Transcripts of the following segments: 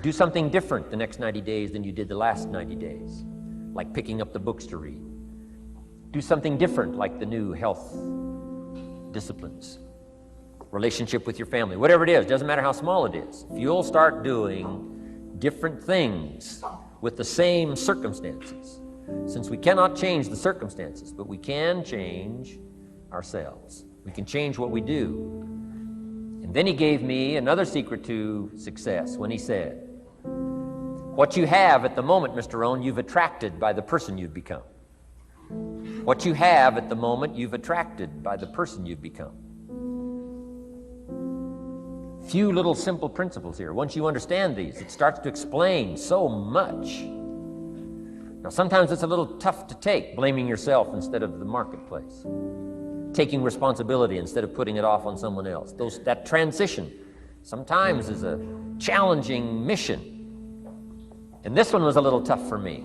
Do something different the next 90 days than you did the last 90 days, like picking up the books to read. Do something different, like the new health disciplines, relationship with your family, whatever it is, doesn't matter how small it is. If you'll start doing different things with the same circumstances, since we cannot change the circumstances, but we can change ourselves. We can change what we do. And then he gave me another secret to success when he said, what you have at the moment, Mr. Rohn, you've attracted by the person you've become. What you have at the moment, you've attracted by the person you've become. Few little simple principles here. Once you understand these, it starts to explain so much. Now, sometimes it's a little tough to take, blaming yourself instead of the marketplace, taking responsibility instead of putting it off on someone else. That transition sometimes is a challenging mission. And this one was a little tough for me.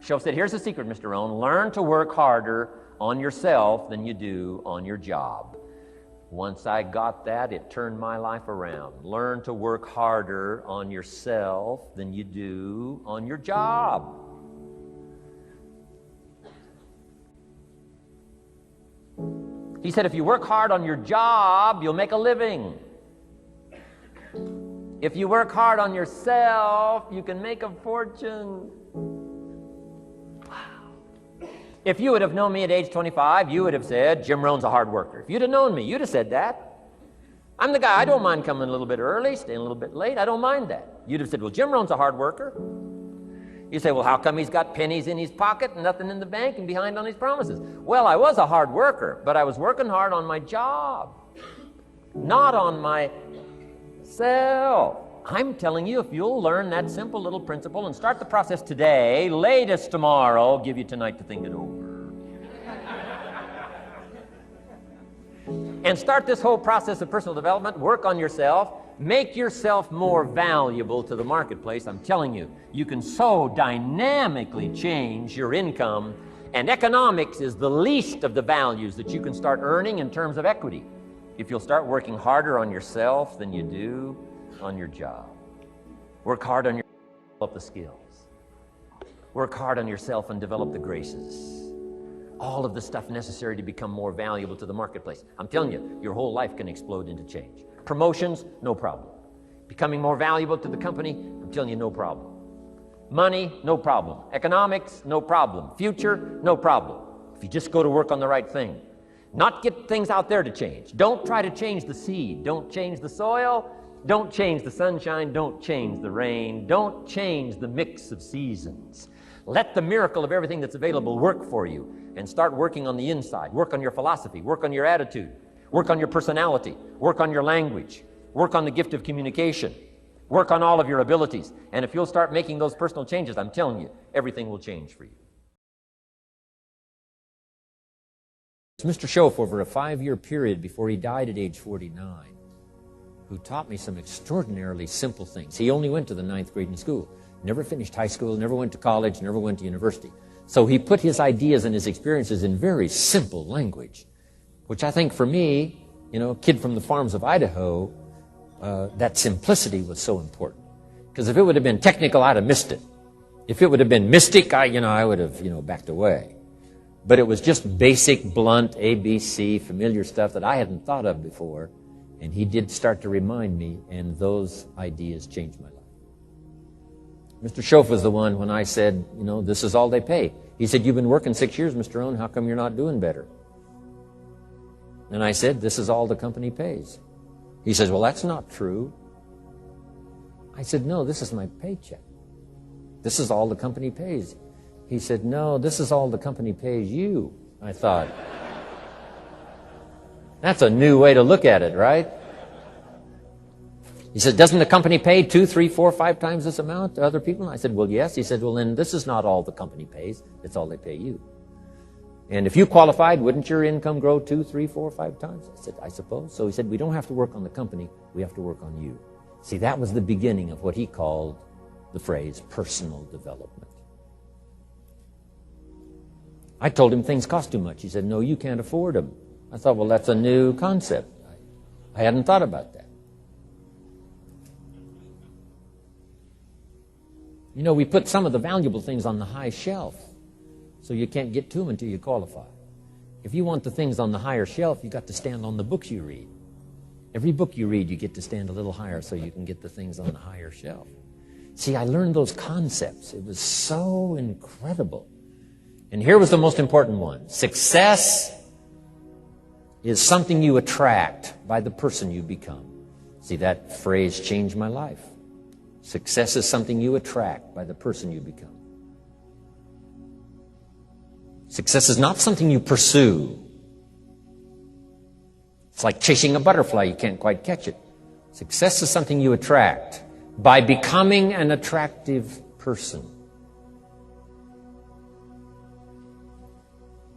Shoaff said, here's the secret, Mr. Rohn. Learn to work harder on yourself than you do on your job. Once I got that, it turned my life around. Learn to work harder on yourself than you do on your job. He said, if you work hard on your job, you'll make a living. If you work hard on yourself, you can make a fortune. Wow. If you would have known me at age 25, you would have said, Jim Rohn's a hard worker. If you'd have known me, you'd have said that. I'm the guy, I don't mind coming a little bit early, staying a little bit late. I don't mind that. You'd have said, well, Jim Rohn's a hard worker. You say, well, how come he's got pennies in his pocket and nothing in the bank and behind on his promises? Well, I was a hard worker, but I was working hard on my job, not on myself. I'm telling you, if you'll learn that simple little principle and start the process today, latest tomorrow, give you tonight to think it over. And start this whole process of personal development, work on yourself, make yourself more valuable to the marketplace. I'm telling you, you can so dynamically change your income, and economics is the least of the values that you can start earning in terms of equity if you'll start working harder on yourself than you do on your job. Work hard on yourself and develop the skills. Work hard on yourself and develop the graces. All of the stuff necessary to become more valuable to the marketplace. I'm telling you, your whole life can explode into change. Promotions, no problem. Becoming more valuable to the company, I'm telling you, no problem. Money, no problem. Economics, no problem. Future, no problem. If you just go to work on the right thing. Not get things out there to change. Don't try to change the seed. Don't change the soil. Don't change the sunshine. Don't change the rain. Don't change the mix of seasons. Let the miracle of everything that's available work for you, and start working on the inside. Work on your philosophy. Work on your attitude. Work on your personality. Work on your language. Work on the gift of communication. Work on all of your abilities. And if you'll start making those personal changes, I'm telling you, everything will change for you. It's Mr. Shoaff, over a 5-year period before he died at age 49, who taught me some extraordinarily simple things. He only went to the 9th grade in school. Never finished high school, never went to college, never went to university. So he put his ideas and his experiences in very simple language, which I think for me, kid from the farms of Idaho, that simplicity was so important. Because if it would have been technical, I'd have missed it. If it would have been mystic, I would have, backed away. But it was just basic, blunt, ABC, familiar stuff that I hadn't thought of before. And he did start to remind me, and those ideas changed my life. Mr. Shoaff was the one when I said, this is all they pay. He said, you've been working 6 years, Mr. Rohn, how come you're not doing better? And I said, this is all the company pays. He says, well, that's not true. I said, no, this is my paycheck. This is all the company pays. He said, no, this is all the company pays you. I thought, that's a new way to look at it, right? He said, doesn't the company pay 2, 3, 4, 5 times this amount to other people? I said, well, yes. He said, well, then this is not all the company pays. It's all they pay you. And if you qualified, wouldn't your income grow 2, 3, 4, 5 times? I said, I suppose. So he said, we don't have to work on the company. We have to work on you. See, that was the beginning of what he called the phrase personal development. I told him things cost too much. He said, no, you can't afford them. I thought, well, that's a new concept. I hadn't thought about that. You know, we put some of the valuable things on the high shelf, so you can't get to them until you qualify. If you want the things on the higher shelf, you got to stand on the books you read. Every book you read, you get to stand a little higher so you can get the things on the higher shelf. See, I learned those concepts. It was so incredible. And here was the most important one. Success is something you attract by the person you become. See, that phrase changed my life. Success is something you attract by the person you become. Success is not something you pursue. It's like chasing a butterfly. You can't quite catch it. Success is something you attract by becoming an attractive person.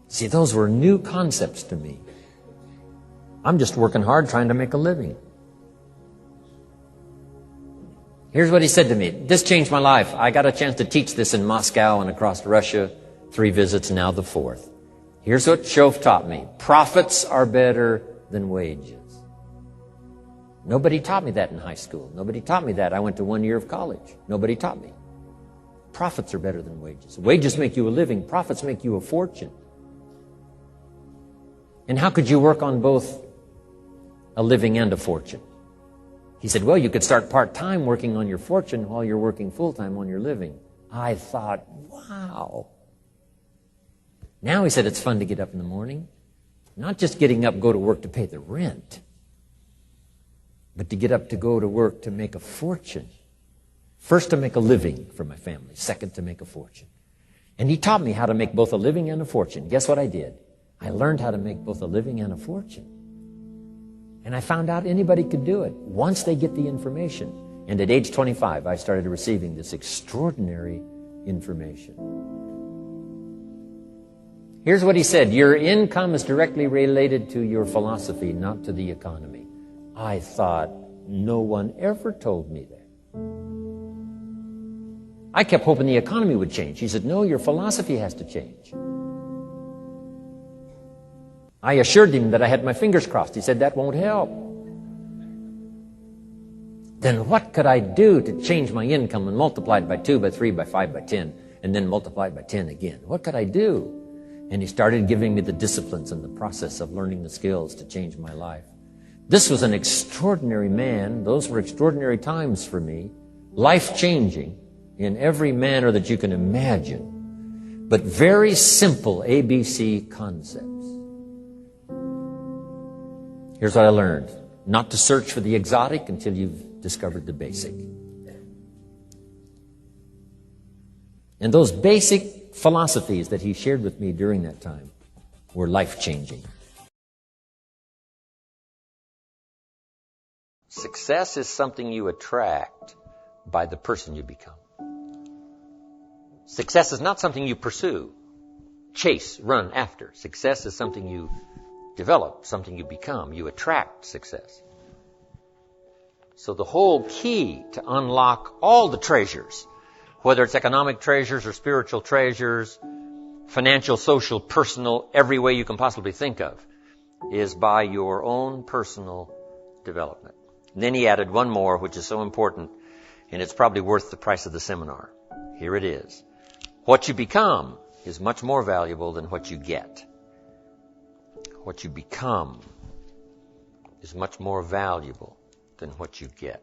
See, those were new concepts to me. I'm just working hard trying to make a living. Here's what he said to me. This changed my life. I got a chance to teach this in Moscow and across Russia. 3 visits, now the 4th. Here's what Shof taught me. Profits are better than wages. Nobody taught me that in high school. Nobody taught me that. I went to 1 year of college. Nobody taught me. Profits are better than wages. Wages make you a living. Profits make you a fortune. And how could you work on both a living and a fortune? He said, well, you could start part-time working on your fortune while you're working full-time on your living. I thought, wow. Now, he said, it's fun to get up in the morning. Not just getting up, go to work to pay the rent, but to get up to go to work to make a fortune. First, to make a living for my family. Second, to make a fortune. And he taught me how to make both a living and a fortune. Guess what I did? I learned how to make both a living and a fortune. And I found out anybody could do it once they get the information. And at age 25, I started receiving this extraordinary information. Here's what he said. Your income is directly related to your philosophy, not to the economy. I thought, no one ever told me that. I kept hoping the economy would change. He said, no, your philosophy has to change. I assured him that I had my fingers crossed. He said, that won't help. Then what could I do to change my income and multiply it by 2, by 3, by 5, by 10, and then multiply it by 10 again? What could I do? And he started giving me the disciplines and the process of learning the skills to change my life. This was an extraordinary man. Those were extraordinary times for me. Life-changing in every manner that you can imagine. But very simple ABC concepts. Here's what I learned. Not to search for the exotic until you've discovered the basic. And those basic philosophies that he shared with me during that time were life-changing. Success is something you attract by the person you become. Success is not something you pursue, chase, run after. Success is something you develop, something you become. You attract success. So the whole key to unlock all the treasures, whether it's economic treasures or spiritual treasures, financial, social, personal, every way you can possibly think of, is by your own personal development. And then he added one more, which is so important, and it's probably worth the price of the seminar. Here it is. What you become is much more valuable than what you get. What you become is much more valuable than what you get.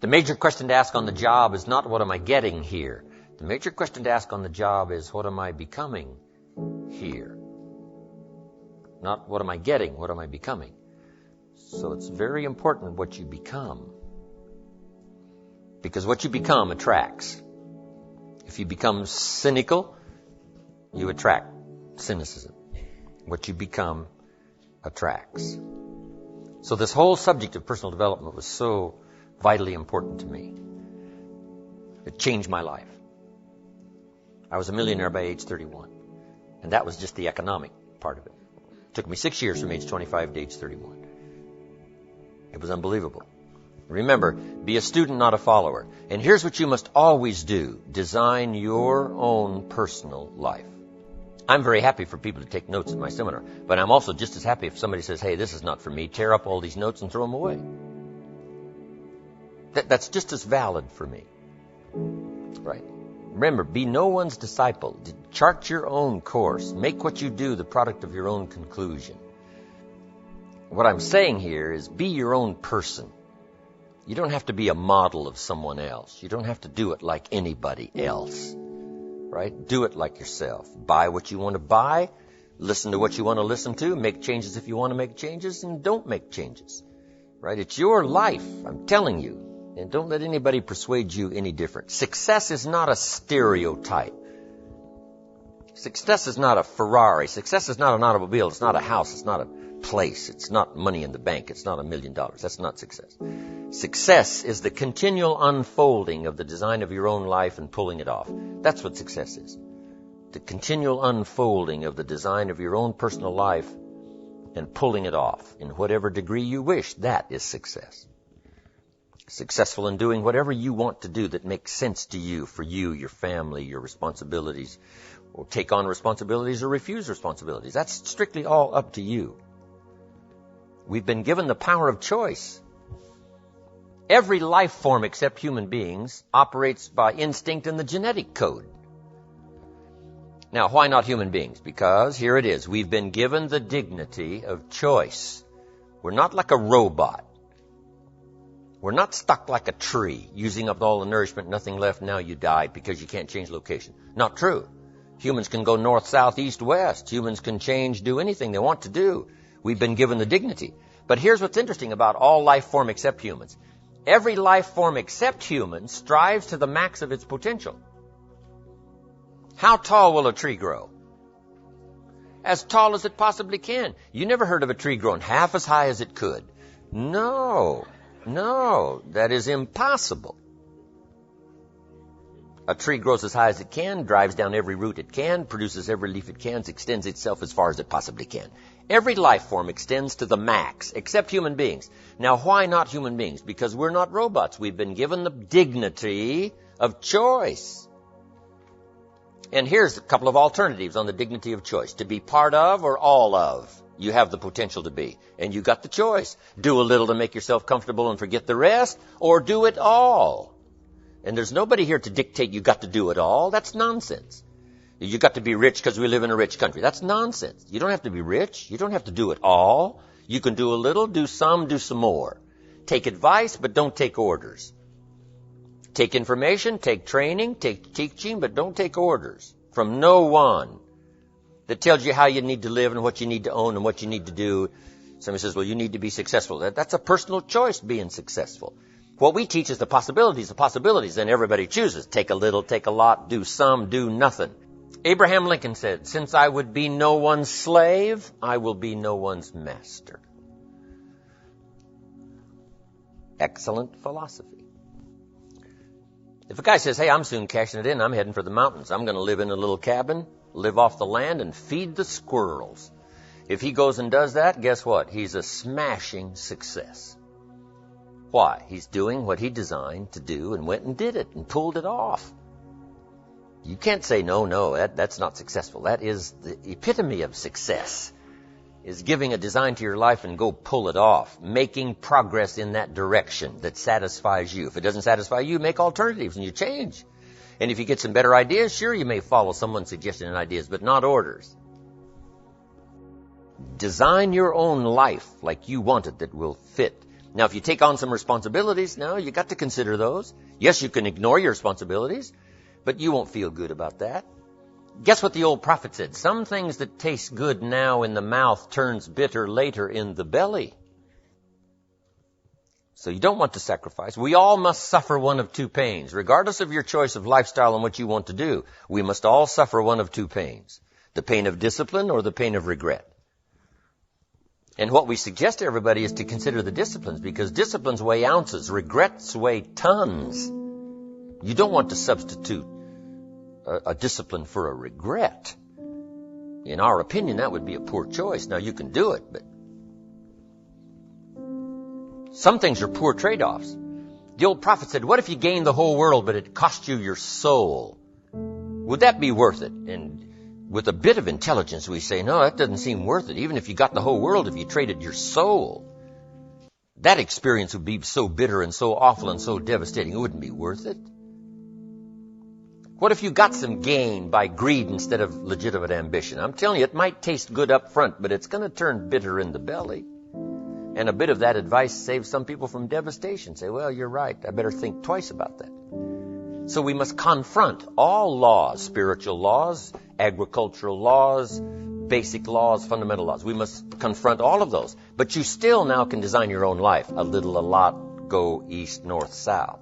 The major question to ask on the job is not what am I getting here. The major question to ask on the job is what am I becoming here. Not what am I getting, what am I becoming. So it's very important what you become. Because what you become attracts. If you become cynical, you attract cynicism. What you become attracts. So this whole subject of personal development was so vitally important to me. It changed my life. I was a millionaire by age 31. And that was just the economic part of it. It took me 6 years from age 25 to age 31. It was unbelievable. Remember, be a student, not a follower. And here's what you must always do. Design your own personal life. I'm very happy for people to take notes at my seminar, but I'm also just as happy if somebody says, hey, this is not for me, tear up all these notes and throw them away. That's just as valid for me. Right. Remember, be no one's disciple. Chart your own course. Make what you do the product of your own conclusion. What I'm saying here is be your own person. You don't have to be a model of someone else. You don't have to do it like anybody else. Right? Do it like yourself. Buy what you want to buy. Listen to what you want to listen to. Make changes if you want to make changes, and don't make changes. Right? It's your life, I'm telling you. And don't let anybody persuade you any different. Success is not a stereotype. Success is not a Ferrari. Success is not an automobile. It's not a house. It's not a place. It's not money in the bank. It's not $1 million. That's not success. Success is the continual unfolding of the design of your own life and pulling it off. That's what success is. The continual unfolding of the design of your own personal life and pulling it off in whatever degree you wish. That is success. Successful in doing whatever you want to do that makes sense to you, for you, your family, your responsibilities, or take on responsibilities or refuse responsibilities. That's strictly all up to you. We've been given the power of choice. Every life form except human beings operates by instinct in the genetic code. Now, why not human beings? Because here it is. We've been given the dignity of choice. We're not like a robot. We're not stuck like a tree, using up all the nourishment, nothing left, now you died because you can't change location. Not true. Humans can go north, south, east, west. Humans can change, do anything they want to do. We've been given the dignity. But here's what's interesting about all life form except humans. Every life form except humans strives to the max of its potential. How tall will a tree grow? As tall as it possibly can. You never heard of a tree growing half as high as it could. No, that is impossible. A tree grows as high as it can, drives down every root it can, produces every leaf it can, extends itself as far as it possibly can. Every life form extends to the max, except human beings. Now, why not human beings? Because we're not robots. We've been given the dignity of choice. And here's a couple of alternatives on the dignity of choice. To be part of or all of. You have the potential to be. And you got the choice. Do a little to make yourself comfortable and forget the rest, or do it all. And there's nobody here to dictate you got to do it all. That's nonsense. You got to be rich because we live in a rich country. That's nonsense. You don't have to be rich. You don't have to do it all. You can do a little, do some more. Take advice, but don't take orders. Take information, take training, take teaching, but don't take orders from no one that tells you how you need to live and what you need to own and what you need to do. Somebody says, well, you need to be successful. That's a personal choice, being successful. What we teach is the possibilities, and everybody chooses. Take a little, take a lot, do some, do nothing. Abraham Lincoln said, since I would be no one's slave, I will be no one's master. Excellent philosophy. If a guy says, hey, I'm soon cashing it in, I'm heading for the mountains. I'm going to live in a little cabin, live off the land, and feed the squirrels. If he goes and does that, guess what? He's a smashing success. Why? He's doing what he designed to do and went and did it and pulled it off. You can't say, no, that's not successful. That is the epitome of success, is giving a design to your life and go pull it off, making progress in that direction that satisfies you. If it doesn't satisfy you, make alternatives and you change. And if you get some better ideas, sure, you may follow someone's suggestion and ideas, but not orders. Design your own life like you want it that will fit. Now, if you take on some responsibilities, now you got to consider those. Yes, you can ignore your responsibilities, but you won't feel good about that. Guess what the old prophet said? Some things that taste good now in the mouth turns bitter later in the belly. So you don't want to sacrifice. We all must suffer one of two pains. Regardless of your choice of lifestyle and what you want to do, we must all suffer one of two pains. The pain of discipline or the pain of regret. And what we suggest to everybody is to consider the disciplines, because disciplines weigh ounces, regrets weigh tons. You don't want to substitute a discipline for a regret. In our opinion, that would be a poor choice. Now, you can do it, but some things are poor trade-offs. The old prophet said, what if you gained the whole world, but it cost you your soul? Would that be worth it? And with a bit of intelligence, we say, no, that doesn't seem worth it. Even if you got the whole world, if you traded your soul, that experience would be so bitter and so awful and so devastating, it wouldn't be worth it. What if you got some gain by greed instead of legitimate ambition? I'm telling you, it might taste good up front, but it's going to turn bitter in the belly. And a bit of that advice saves some people from devastation. Say, well, you're right. I better think twice about that. So we must confront all laws, spiritual laws, agricultural laws, basic laws, fundamental laws. We must confront all of those. But you still now can design your own life. A little, a lot, go east, north, south.